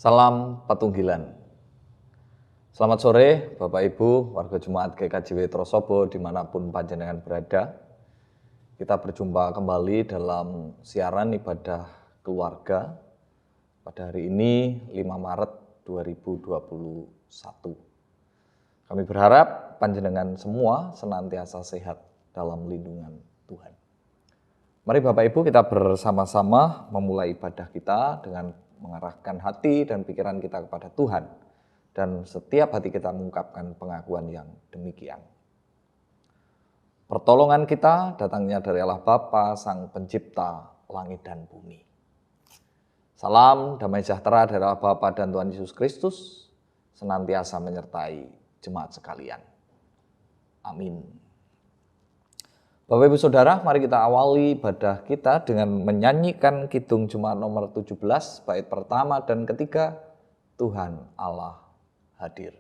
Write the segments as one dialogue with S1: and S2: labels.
S1: Salam Patunggilan. Selamat sore Bapak Ibu, warga Jemaat GKJW Trosobo dimanapun panjenengan berada. Kita berjumpa kembali dalam siaran ibadah keluarga pada hari ini 5 Maret 2021. Kami berharap panjenengan semua senantiasa sehat dalam lindungan Tuhan. Mari Bapak Ibu kita bersama-sama memulai ibadah kita dengan mengarahkan hati dan pikiran kita kepada Tuhan. Dan setiap hati kita mengungkapkan pengakuan yang demikian. Pertolongan kita datangnya dari Allah Bapa, Sang Pencipta langit dan bumi. Salam damai sejahtera dari Allah Bapa dan Tuhan Yesus Kristus senantiasa menyertai jemaat sekalian. Amin. Bapak Ibu Saudara, mari kita awali ibadah kita dengan menyanyikan Kidung Jemaat nomor 17, bait pertama dan ketiga, Tuhan Allah hadir.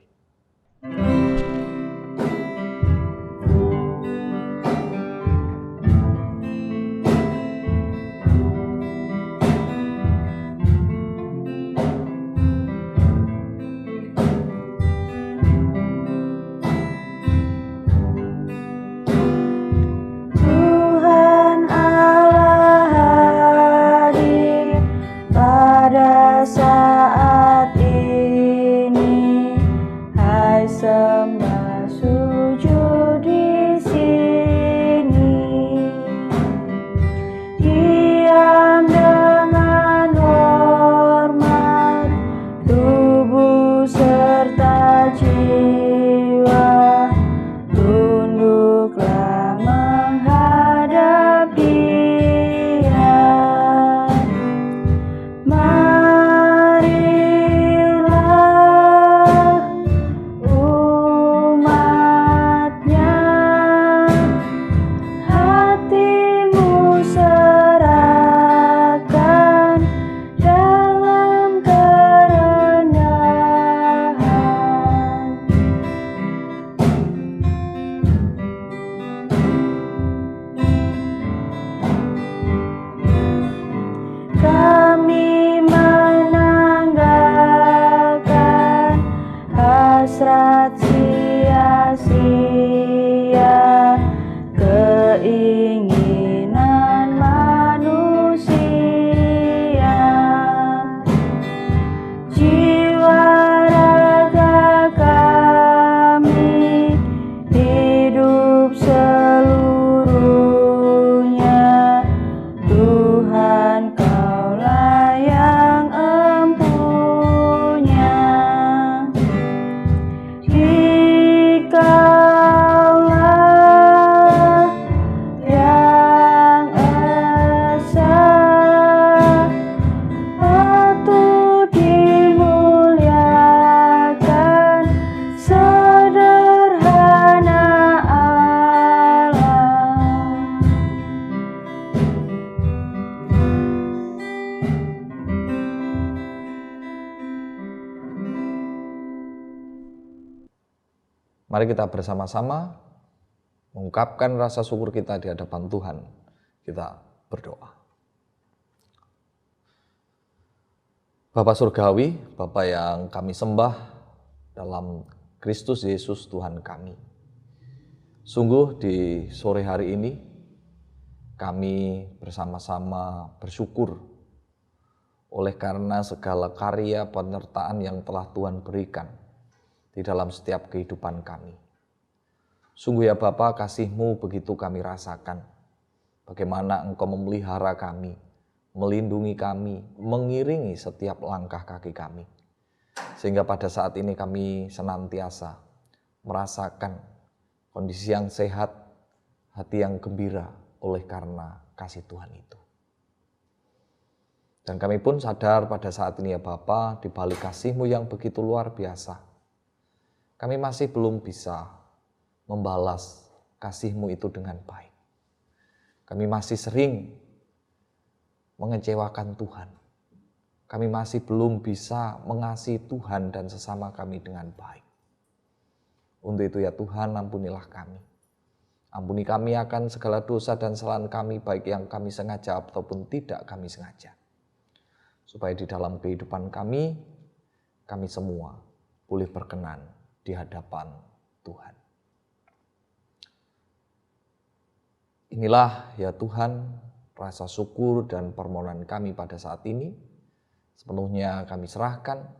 S1: Mari kita bersama-sama mengungkapkan rasa syukur kita di hadapan Tuhan. Kita berdoa. Bapa Surgawi, Bapa yang kami sembah dalam Kristus Yesus Tuhan kami. Sungguh di sore hari ini kami bersama-sama bersyukur oleh karena segala karya penyertaan yang telah Tuhan berikan di dalam setiap kehidupan kami. Sungguh ya Bapa, kasih-Mu begitu kami rasakan. Bagaimana Engkau memelihara kami, melindungi kami, mengiringi setiap langkah kaki kami. Sehingga pada saat ini kami senantiasa merasakan kondisi yang sehat, hati yang gembira oleh karena kasih Tuhan itu. Dan kami pun sadar pada saat ini ya Bapa, di balik kasih-Mu yang begitu luar biasa, kami masih belum bisa membalas kasih-Mu itu dengan baik. Kami masih sering mengecewakan Tuhan. Kami masih belum bisa mengasihi Tuhan dan sesama kami dengan baik. Untuk itu ya Tuhan, ampunilah kami. Ampuni kami akan segala dosa dan kesalahan kami, baik yang kami sengaja ataupun tidak kami sengaja. Supaya di dalam kehidupan kami kami semua boleh berkenan di hadapan Tuhan. Inilah ya Tuhan rasa syukur dan permohonan kami pada saat ini. Sepenuhnya kami serahkan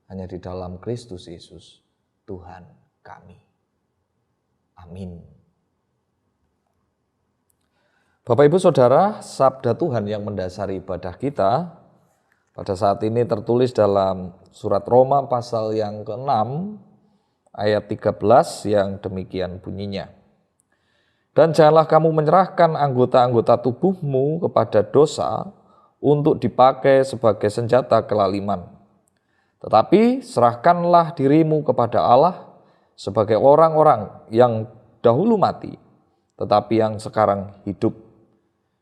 S1: hanya di dalam Kristus Yesus, Tuhan kami. Amin. Bapak Ibu Saudara, sabda Tuhan yang mendasari ibadah kita pada saat ini tertulis dalam surat Roma pasal yang ke-6 ayat 13 yang demikian bunyinya. Dan janganlah kamu menyerahkan anggota-anggota tubuhmu kepada dosa untuk dipakai sebagai senjata kelaliman. Tetapi serahkanlah dirimu kepada Allah sebagai orang-orang yang dahulu mati, tetapi yang sekarang hidup.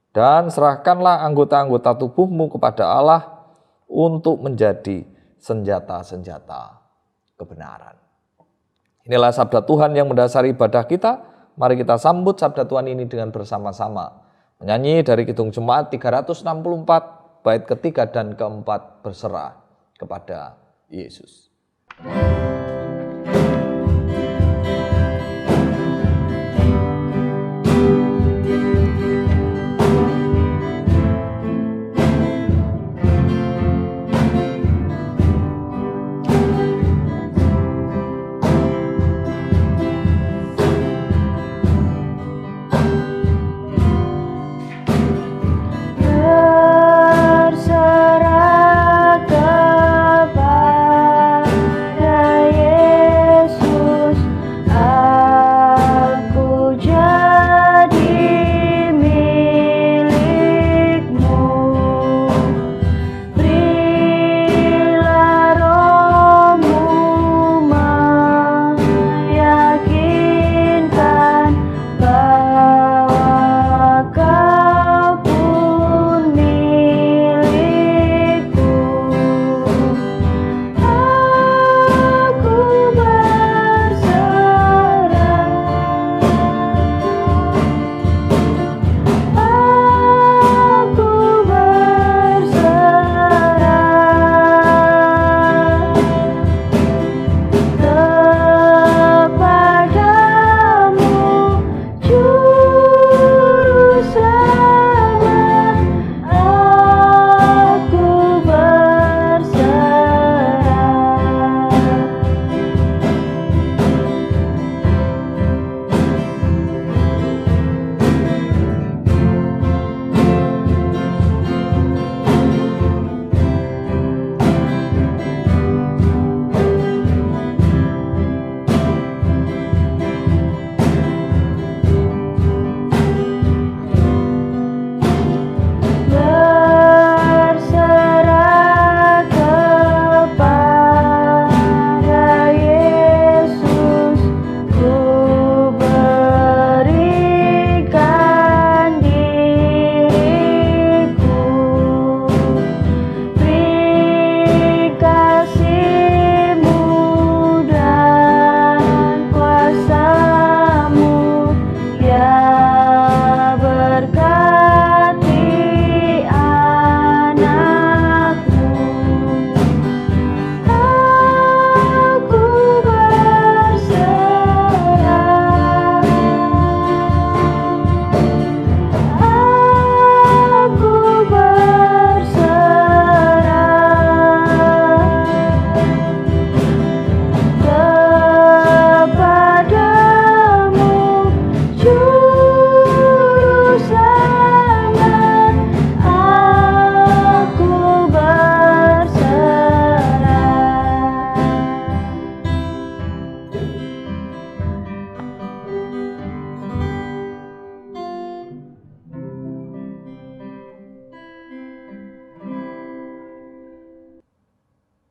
S1: Dan serahkanlah anggota-anggota tubuhmu kepada Allah untuk menjadi senjata-senjata kebenaran. Inilah sabda Tuhan yang mendasari ibadah kita. Mari kita sambut sabda Tuhan ini dengan bersama-sama. Menyanyi dari Kidung Jemaat 364, bait ketiga dan keempat, berserah kepada Yesus.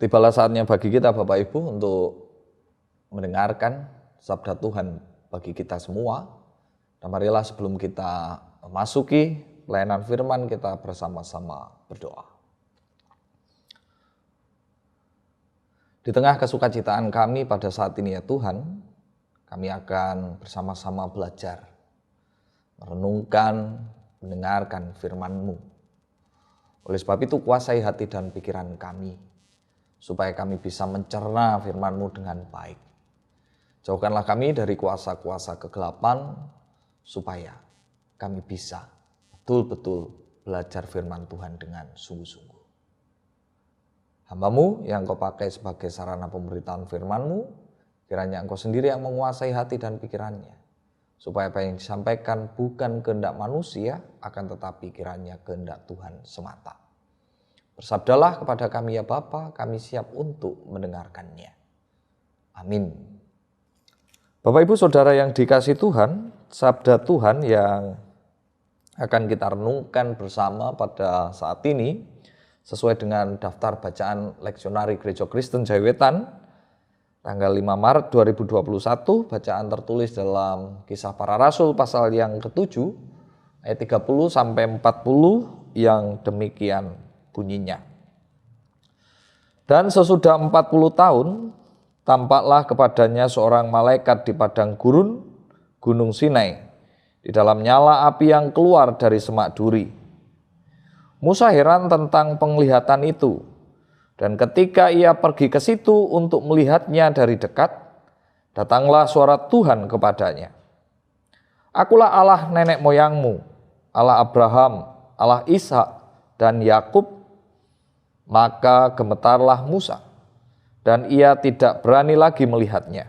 S1: Tibalah saatnya bagi kita Bapak Ibu untuk mendengarkan sabda Tuhan bagi kita semua. Dan marilah sebelum kita memasuki pelayanan firman, kita bersama-sama berdoa. Di tengah kesukacitaan kami pada saat ini ya Tuhan, kami akan bersama-sama belajar, merenungkan, mendengarkan firman-Mu. Oleh sebab itu kuasai hati dan pikiran kami, supaya kami bisa mencerna firman-Mu dengan baik. Jauhkanlah kami dari kuasa-kuasa kegelapan, supaya kami bisa betul-betul belajar firman Tuhan dengan sungguh-sungguh. Hamba-Mu yang Kau pakai sebagai sarana pemberitaan firman-Mu, kiranya Engkau sendiri yang menguasai hati dan pikirannya, supaya apa yang disampaikan bukan kehendak manusia, akan tetapi kiranya kehendak Tuhan semata. Bersabdalah kepada kami ya Bapa, kami siap untuk mendengarkannya. Amin. Bapak Ibu Saudara yang dikasihi Tuhan, sabda Tuhan yang akan kita renungkan bersama pada saat ini sesuai dengan daftar bacaan leksionari Gereja Kristen Jaiwetan tanggal 5 Maret 2021, bacaan tertulis dalam Kisah Para Rasul pasal yang ke-7 ayat 30 sampai 40 yang demikian bunyinya. Dan sesudah 40 tahun, tampaklah kepadanya seorang malaikat di padang gurun, Gunung Sinai, di dalam nyala api yang keluar dari semak duri. Musa heran tentang penglihatan itu, dan ketika ia pergi ke situ untuk melihatnya dari dekat, datanglah suara Tuhan kepadanya. Akulah Allah nenek moyangmu, Allah Abraham, Allah Ishak dan Yakub. Maka gemetarlah Musa, dan ia tidak berani lagi melihatnya.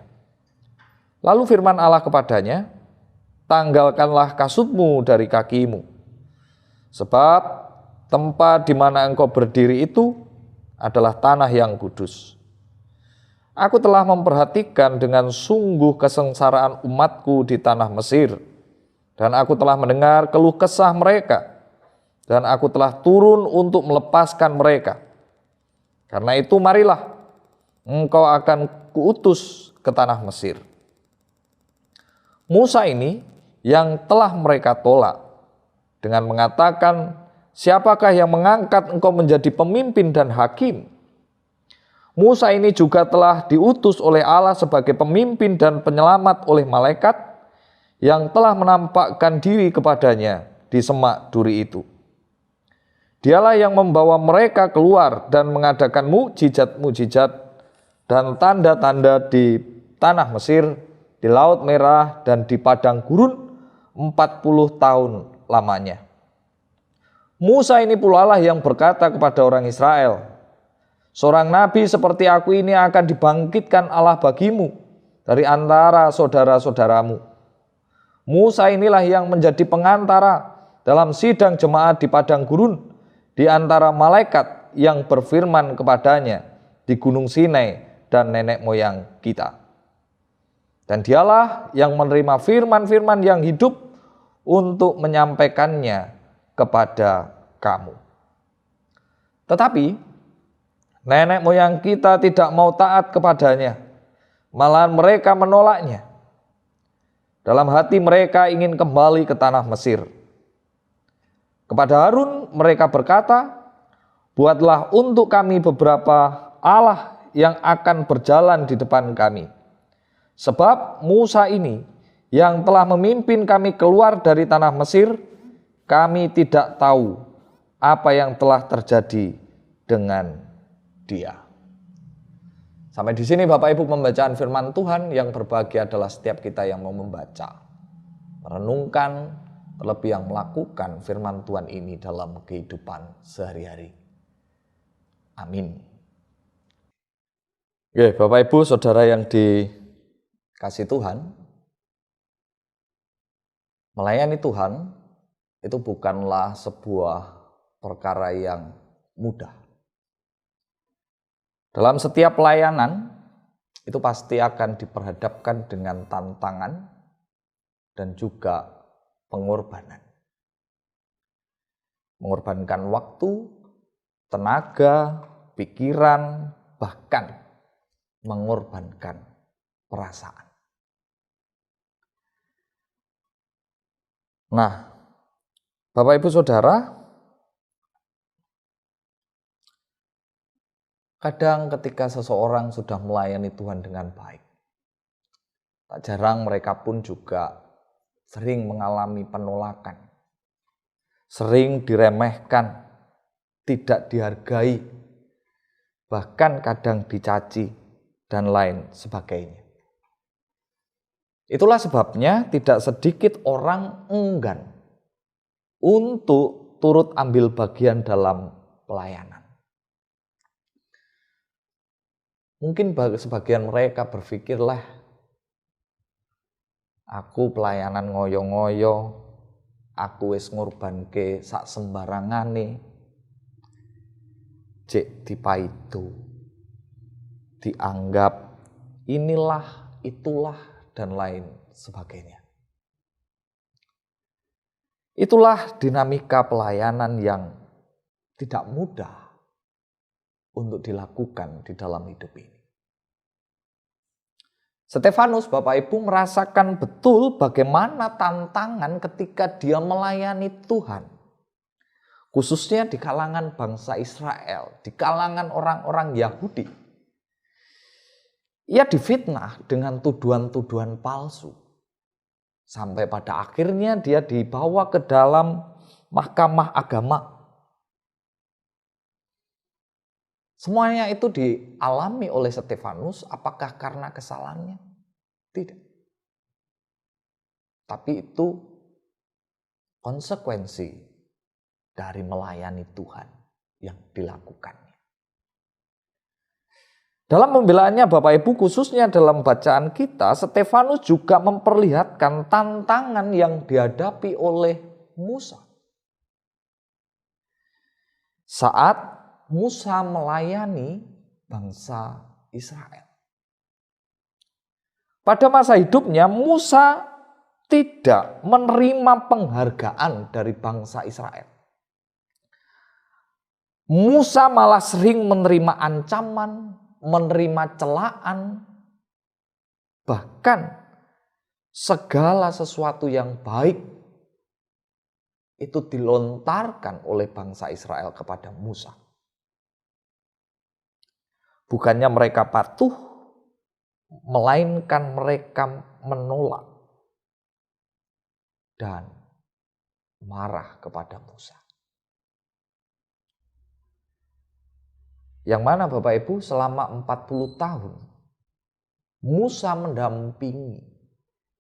S1: Lalu firman Allah kepadanya, tanggalkanlah kasutmu dari kakimu, sebab tempat di mana engkau berdiri itu adalah tanah yang kudus. Aku telah memperhatikan dengan sungguh kesengsaraan umatku di tanah Mesir, dan aku telah mendengar keluh kesah mereka, dan aku telah turun untuk melepaskan mereka. Karena itu marilah, engkau akan kuutus ke tanah Mesir. Musa ini yang telah mereka tolak dengan mengatakan, siapakah yang mengangkat engkau menjadi pemimpin dan hakim? Musa ini juga telah diutus oleh Allah sebagai pemimpin dan penyelamat oleh malaikat yang telah menampakkan diri kepadanya di semak duri itu. Dialah yang membawa mereka keluar dan mengadakan mukjizat-mukjizat dan tanda-tanda di tanah Mesir, di Laut Merah, dan di padang gurun 40 tahun lamanya. Musa ini pula lah yang berkata kepada orang Israel, seorang nabi seperti aku ini akan dibangkitkan Allah bagimu dari antara saudara-saudaramu. Musa inilah yang menjadi pengantara dalam sidang jemaat di padang gurun, di antara malaikat yang berfirman kepadanya di Gunung Sinai dan nenek moyang kita. Dan dialah yang menerima firman-firman yang hidup untuk menyampaikannya kepada kamu. Tetapi nenek moyang kita tidak mau taat kepadanya, malahan mereka menolaknya. Dalam hati mereka ingin kembali ke tanah Mesir. Kepada Harun mereka berkata, buatlah untuk kami beberapa Allah yang akan berjalan di depan kami. Sebab Musa ini yang telah memimpin kami keluar dari tanah Mesir, kami tidak tahu apa yang telah terjadi dengan dia. Sampai di sini Bapak Ibu pembacaan firman Tuhan. Yang berbahagia adalah setiap kita yang mau membaca, merenungkan, terlebih yang melakukan firman Tuhan ini dalam kehidupan sehari-hari. Amin. Oke, Bapak Ibu Saudara yang dikasih Tuhan, melayani Tuhan itu bukanlah sebuah perkara yang mudah. Dalam setiap pelayanan itu pasti akan diperhadapkan dengan tantangan dan juga pengorbanan. Mengorbankan waktu, tenaga, pikiran, bahkan mengorbankan perasaan. Nah, Bapak Ibu Saudara, kadang ketika seseorang sudah melayani Tuhan dengan baik, tak jarang mereka pun juga sering mengalami penolakan, sering diremehkan, tidak dihargai, bahkan kadang dicaci, dan lain sebagainya. Itulah sebabnya tidak sedikit orang enggan untuk turut ambil bagian dalam pelayanan. Mungkin sebagian mereka berpikirlah, aku pelayanan ngoyo-ngoyo, aku wis ngurbanke sak sembarangane, cek dipaidu, dianggap inilah, itulah, dan lain sebagainya. Itulah dinamika pelayanan yang tidak mudah untuk dilakukan di dalam hidup ini. Stefanus, Bapak Ibu, merasakan betul bagaimana tantangan ketika dia melayani Tuhan. Khususnya di kalangan bangsa Israel, di kalangan orang-orang Yahudi. Ia difitnah dengan tuduhan-tuduhan palsu. Sampai pada akhirnya dia dibawa ke dalam mahkamah agama. Semuanya itu dialami oleh Stefanus, apakah karena kesalahannya? Tidak. Tapi itu konsekuensi dari melayani Tuhan yang dilakukannya. Dalam pembelaannya Bapak Ibu, khususnya dalam bacaan kita, Stefanus juga memperlihatkan tantangan yang dihadapi oleh Musa. Saat Musa melayani bangsa Israel. Pada masa hidupnya Musa tidak menerima penghargaan dari bangsa Israel. Musa malah sering menerima ancaman, menerima celaan, bahkan segala sesuatu yang baik itu dilontarkan oleh bangsa Israel kepada Musa. Bukannya mereka patuh, melainkan mereka menolak dan marah kepada Musa. Yang mana Bapak Ibu, selama 40 tahun Musa mendampingi,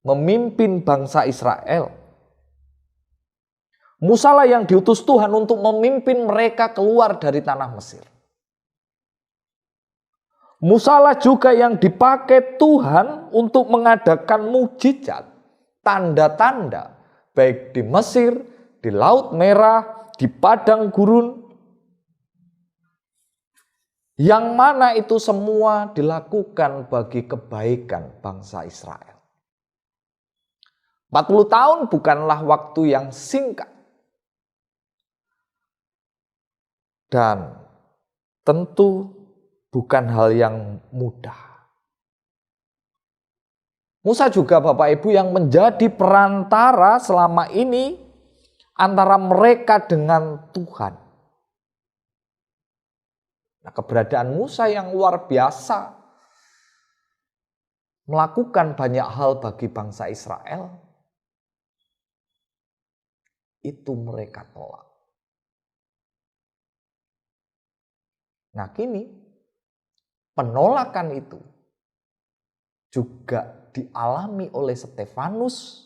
S1: memimpin bangsa Israel. Musa lah yang diutus Tuhan untuk memimpin mereka keluar dari tanah Mesir. Musa lah juga yang dipakai Tuhan untuk mengadakan mukjizat, tanda-tanda, baik di Mesir, di Laut Merah, di padang gurun, yang mana itu semua dilakukan bagi kebaikan bangsa Israel. 40 tahun bukanlah waktu yang singkat. Dan tentu bukan hal yang mudah. Musa juga Bapak Ibu yang menjadi perantara selama ini antara mereka dengan Tuhan. Nah, keberadaan Musa yang luar biasa melakukan banyak hal bagi bangsa Israel, itu mereka tolak. Nah, kini penolakan itu juga dialami oleh Stefanus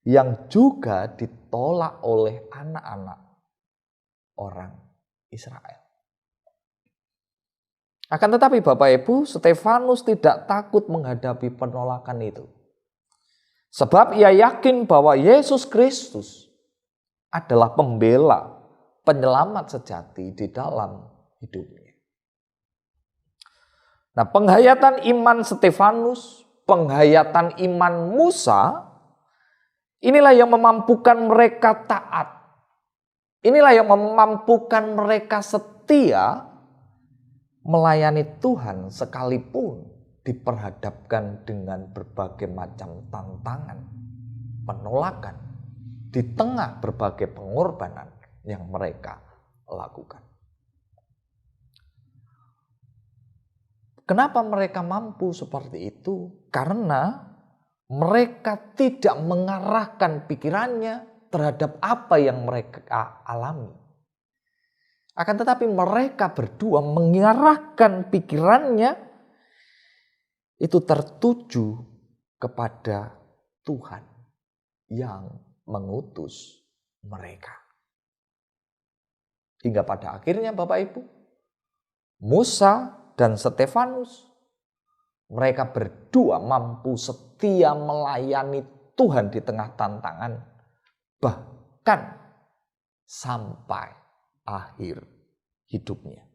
S1: yang juga ditolak oleh anak-anak orang Israel. Akan tetapi Bapak Ibu, Stefanus tidak takut menghadapi penolakan itu. Sebab ia yakin bahwa Yesus Kristus adalah pembela, penyelamat sejati di dalam hidupnya. Nah, penghayatan iman Stefanus, penghayatan iman Musa, inilah yang memampukan mereka taat. Inilah yang memampukan mereka setia melayani Tuhan sekalipun diperhadapkan dengan berbagai macam tantangan, penolakan, di tengah berbagai pengorbanan yang mereka lakukan. Kenapa mereka mampu seperti itu? Karena mereka tidak mengarahkan pikirannya terhadap apa yang mereka alami. Akan tetapi mereka berdua mengarahkan pikirannya itu tertuju kepada Tuhan yang mengutus mereka. Hingga pada akhirnya Bapak Ibu, Musa dan Stefanus, mereka berdua mampu setia melayani Tuhan di tengah tantangan, bahkan sampai akhir hidupnya.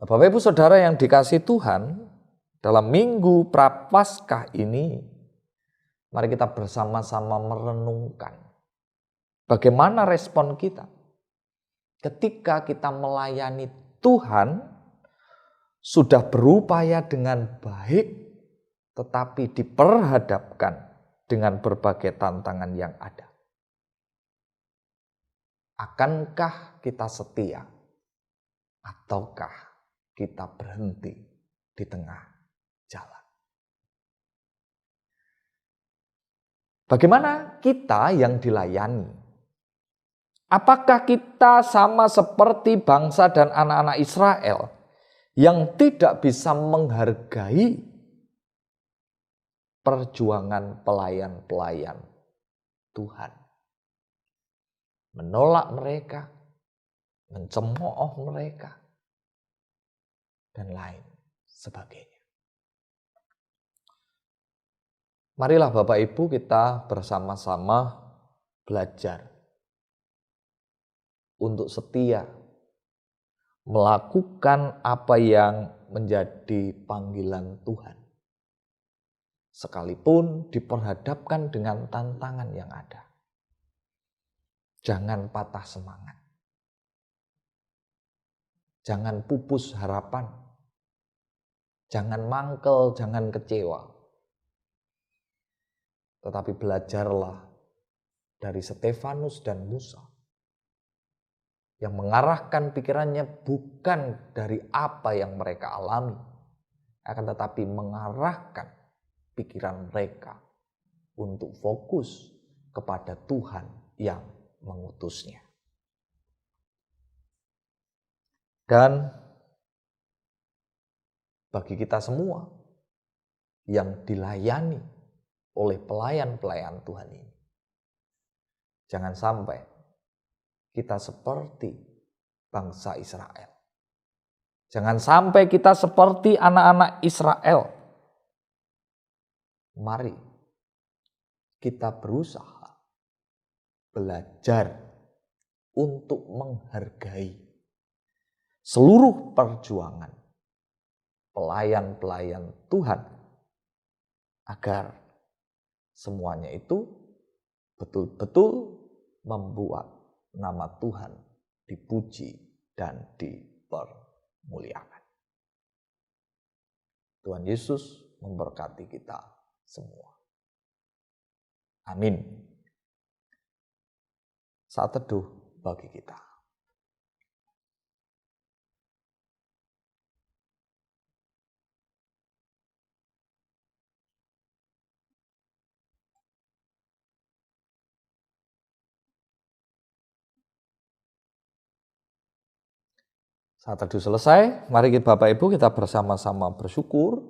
S1: Bapak Ibu Saudara yang dikasihi Tuhan, dalam minggu Prapaskah ini, mari kita bersama-sama merenungkan bagaimana respon kita ketika kita melayani Tuhan, sudah berupaya dengan baik, tetapi diperhadapkan dengan berbagai tantangan yang ada. Akankah kita setia ataukah kita berhenti di tengah jalan? Bagaimana kita yang dilayani? Apakah kita sama seperti bangsa dan anak-anak Israel yang tidak bisa menghargai perjuangan pelayan-pelayan Tuhan? Menolak mereka, mencemooh mereka, dan lain sebagainya. Marilah Bapak Ibu kita bersama-sama belajar untuk setia melakukan apa yang menjadi panggilan Tuhan, sekalipun diperhadapkan dengan tantangan yang ada. Jangan patah semangat, jangan pupus harapan, jangan mangkel, jangan kecewa. Tetapi belajarlah dari Stefanus dan Musa yang mengarahkan pikirannya bukan dari apa yang mereka alami, akan tetapi mengarahkan pikiran mereka untuk fokus kepada Tuhan yang mengutusnya. Dan bagi kita semua yang dilayani oleh pelayan-pelayan Tuhan ini, jangan sampai kita seperti bangsa Israel. Jangan sampai kita seperti anak-anak Israel. Mari kita berusaha belajar untuk menghargai seluruh perjuangan pelayan-pelayan Tuhan, agar semuanya itu betul-betul membuat nama Tuhan dipuji dan dipermuliakan. Tuhan Yesus memberkati kita semua. Amin. Saat teduh bagi kita. Saat teduh selesai, mari kita Bapak Ibu kita bersama-sama bersyukur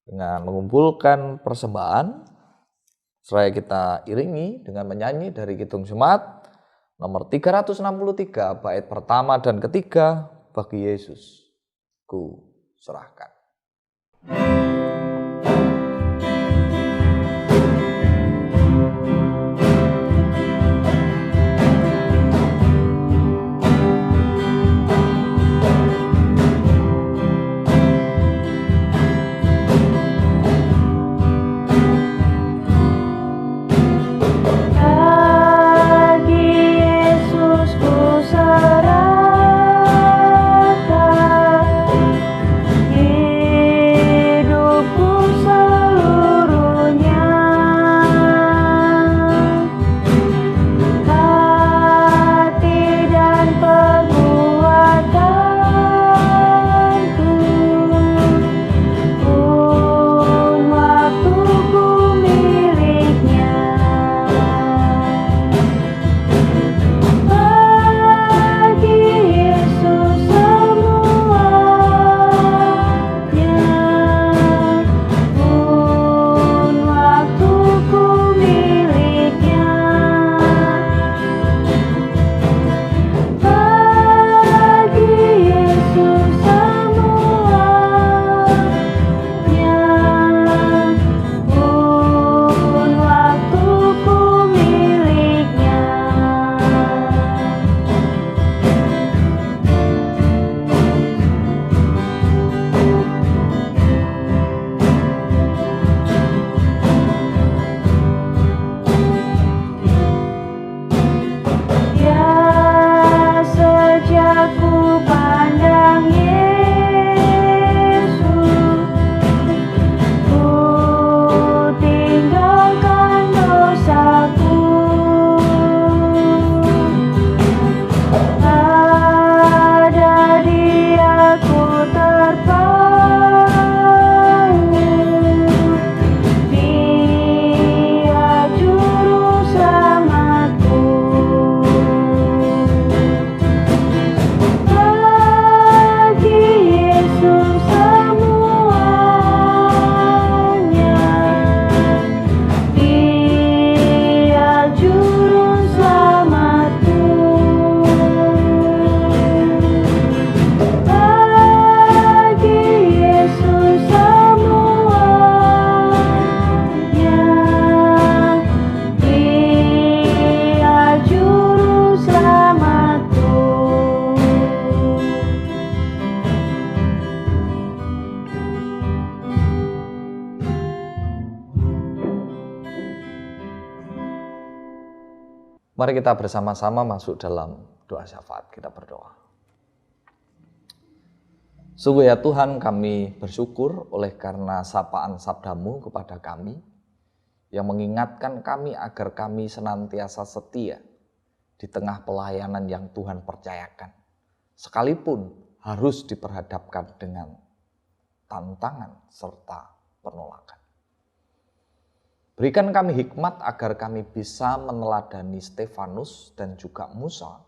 S1: dengan mengumpulkan persembahan. Seraya kita iringi dengan menyanyi dari Kidung Jemaat nomor 363 bait pertama dan ketiga, bagi Yesus ku serahkan.
S2: Hidup
S1: Mari kita bersama-sama masuk dalam doa syafaat. Kita berdoa. Sungguh ya Tuhan, kami bersyukur oleh karena sapaan sabda-Mu kepada kami yang mengingatkan kami agar kami senantiasa setia di tengah pelayanan yang Tuhan percayakan. Sekalipun harus diperhadapkan dengan tantangan serta penolakan. Berikan kami hikmat agar kami bisa meneladani Stefanus dan juga Musa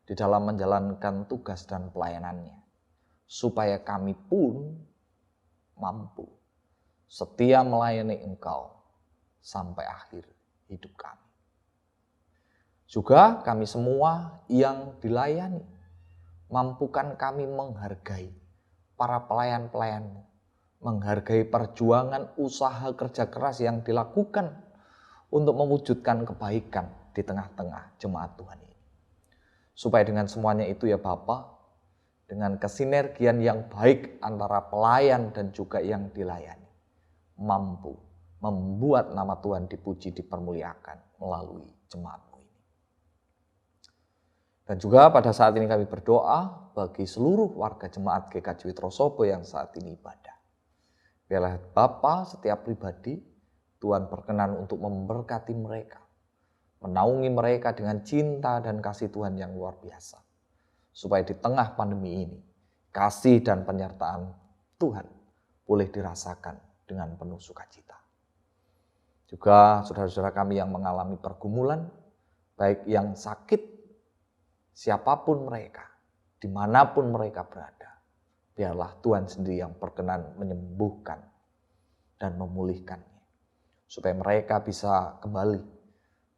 S1: di dalam menjalankan tugas dan pelayanannya, supaya kami pun mampu setia melayani Engkau sampai akhir hidup kami. Juga kami semua yang dilayani, mampukan kami menghargai para pelayan-pelayan-Mu, menghargai perjuangan usaha kerja keras yang dilakukan untuk mewujudkan kebaikan di tengah-tengah jemaat Tuhan ini. Supaya dengan semuanya itu ya Bapa, dengan kesinergian yang baik antara pelayan dan juga yang dilayani, mampu membuat nama Tuhan dipuji, dipermuliakan melalui jemaat-Mu ini. Dan juga pada saat ini kami berdoa bagi seluruh warga jemaat GKJ Witrosobo yang saat ini ibadah. Biarlah Bapa setiap pribadi, Tuhan berkenan untuk memberkati mereka, menaungi mereka dengan cinta dan kasih Tuhan yang luar biasa. Supaya di tengah pandemi ini, kasih dan penyertaan Tuhan boleh dirasakan dengan penuh sukacita. Juga saudara-saudara kami yang mengalami pergumulan, baik yang sakit, siapapun mereka, dimanapun mereka berada, biarlah Tuhan sendiri yang berkenan menyembuhkan dan memulihkannya, supaya mereka bisa kembali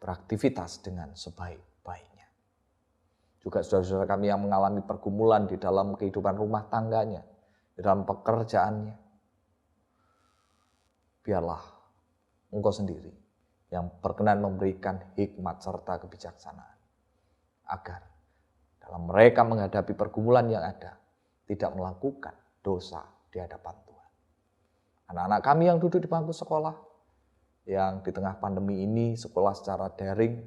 S1: beraktivitas dengan sebaik-baiknya. Juga saudara-saudara kami yang mengalami pergumulan di dalam kehidupan rumah tangganya, di dalam pekerjaannya, biarlah Engkau sendiri yang berkenan memberikan hikmat serta kebijaksanaan, agar dalam mereka menghadapi pergumulan yang ada, tidak melakukan dosa di hadapan Tuhan. Anak-anak kami yang duduk di bangku sekolah, yang di tengah pandemi ini sekolah secara daring,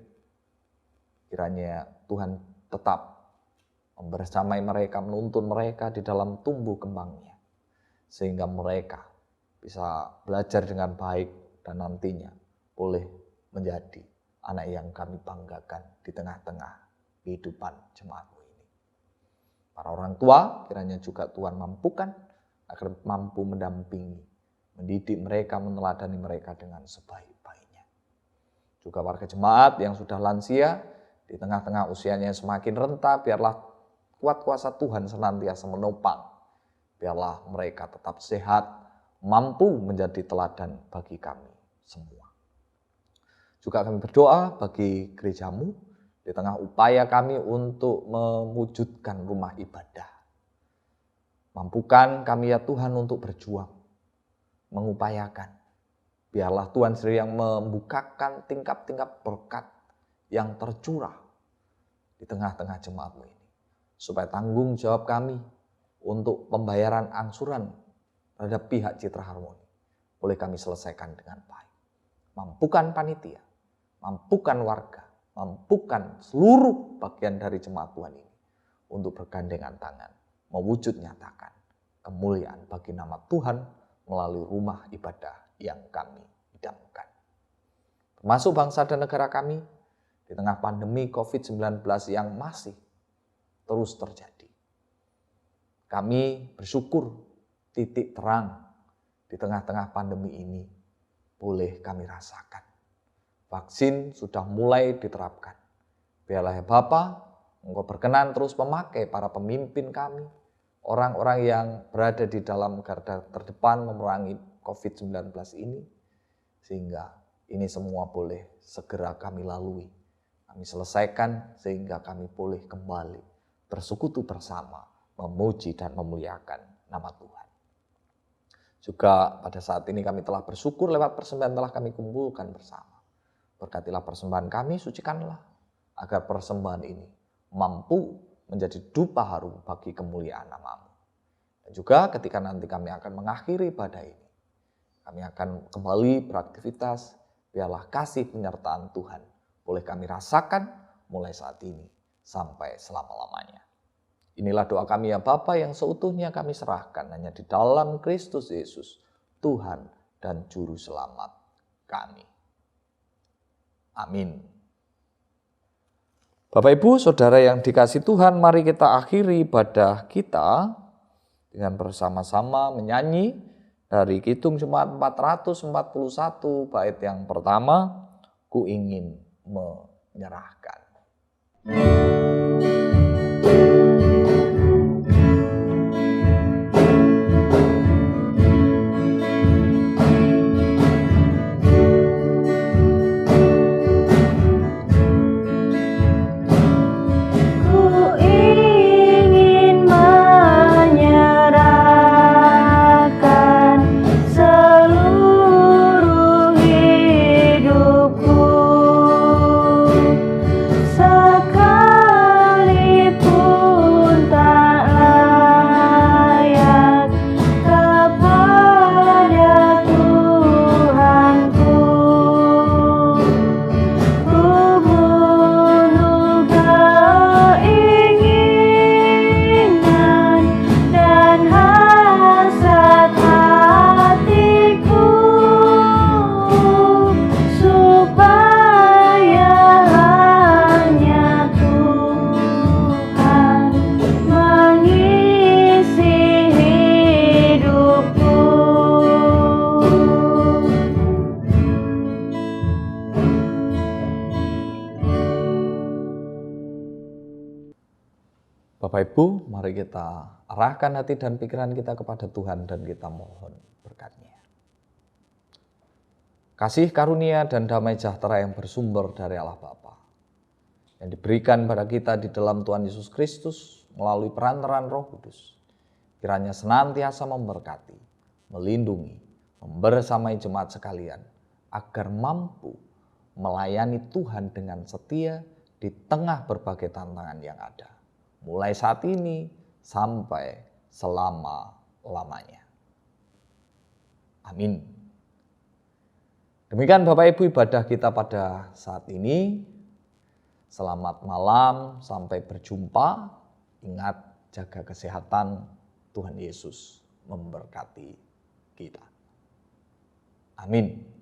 S1: kiranya Tuhan tetap membersamai mereka, menuntun mereka di dalam tumbuh kembangnya, sehingga mereka bisa belajar dengan baik dan nantinya boleh menjadi anak yang kami banggakan di tengah-tengah kehidupan jemaat-Mu ini. Para orang tua kiranya juga Tuhan mampukan agar mampu mendampingi, mendidik mereka, meneladani mereka dengan sebaik-baiknya. Juga warga jemaat yang sudah lansia, di tengah-tengah usianya semakin renta, biarlah kuat kuasa Tuhan senantiasa menopang. Biarlah mereka tetap sehat, mampu menjadi teladan bagi kami semua. Juga kami berdoa bagi gereja-Mu, di tengah upaya kami untuk mewujudkan rumah ibadah. Mampukan kami ya Tuhan untuk berjuang, mengupayakan. Biarlah Tuhan sendiri yang membukakan tingkap-tingkap berkat yang tercurah di tengah-tengah jemaat-Mu ini. Supaya tanggung jawab kami untuk pembayaran angsuran terhadap pihak Citra Harmoni boleh kami selesaikan dengan baik. Mampukan panitia, mampukan warga, mampukan seluruh bagian dari jemaat Tuhan ini untuk bergandengan tangan, mewujud nyatakan kemuliaan bagi nama Tuhan melalui rumah ibadah yang kami idamkan. Termasuk bangsa dan negara kami di tengah pandemi COVID-19 yang masih terus terjadi. Kami bersyukur titik terang di tengah-tengah pandemi ini boleh kami rasakan. Vaksin sudah mulai diterapkan. Biarlah ya Bapa, Engkau berkenan terus memakai para pemimpin kami, orang-orang yang berada di dalam garda terdepan memerangi COVID-19 ini, sehingga ini semua boleh segera kami lalui, kami selesaikan sehingga kami boleh kembali bersekutu bersama, memuji dan memuliakan nama Tuhan. Juga pada saat ini kami telah bersyukur lewat persembahan telah kami kumpulkan bersama. Berkatilah persembahan kami, sucikanlah, agar persembahan ini mampu menjadi dupa harum bagi kemuliaan nama-Mu. Dan juga ketika nanti kami akan mengakhiri ibadah ini, kami akan kembali beraktivitas, biarlah kasih penyertaan Tuhan boleh kami rasakan mulai saat ini sampai selama-lamanya. Inilah doa kami ya Bapa yang seutuhnya kami serahkan hanya di dalam Kristus Yesus, Tuhan dan Juru Selamat kami. Amin. Bapak Ibu, Saudara yang dikasihi Tuhan, mari kita akhiri ibadah kita dengan bersama-sama menyanyi dari Kidung Jemaat 441 bait yang pertama, Ku ingin menyerahkan. Bapak Ibu, mari kita arahkan hati dan pikiran kita kepada Tuhan dan kita mohon berkat-Nya. Kasih karunia dan damai sejahtera yang bersumber dari Allah Bapa, yang diberikan pada kita di dalam Tuhan Yesus Kristus melalui perantaraan Roh Kudus, kiranya senantiasa memberkati, melindungi, membersamai jemaat sekalian, agar mampu melayani Tuhan dengan setia di tengah berbagai tantangan yang ada, mulai saat ini sampai selama-lamanya. Amin. Demikian Bapak Ibu ibadah kita pada saat ini. Selamat malam, sampai berjumpa. Ingat, jaga kesehatan. Tuhan Yesus memberkati kita. Amin.